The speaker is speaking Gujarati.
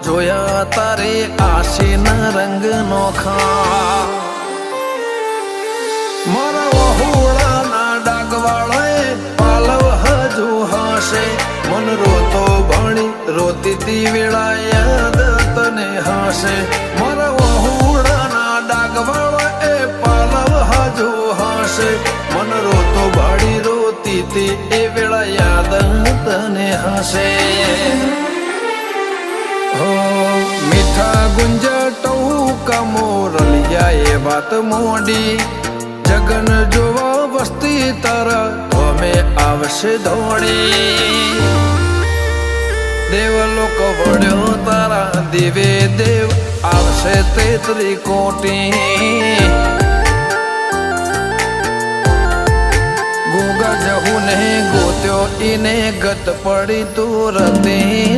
જોયા તારે આશીના રંગ નોખા મારા વહુડાના ડાગવાળાએ પાલવ હજુ હશે મન રોતો ભણી રોતી તી વેળા યાદ તને હશે મારા વહુડાના ડાગવાળાએ પાલવ હજુ હશે મન રોતો ભાડી રોતી તી એ વેળા યાદ તને હશે મીઠા ગુંજટૌ મોરલિયા એ વાત મોડી જગન જોવા વસ્તી તારા અમે આવશે દોડી દેવલોક વળ્યો તારા દેવે દેવ આવશે તેત્રી કોટી ગોગા જહુ ને ગોત્યો ઈને ગત પડી તું રતી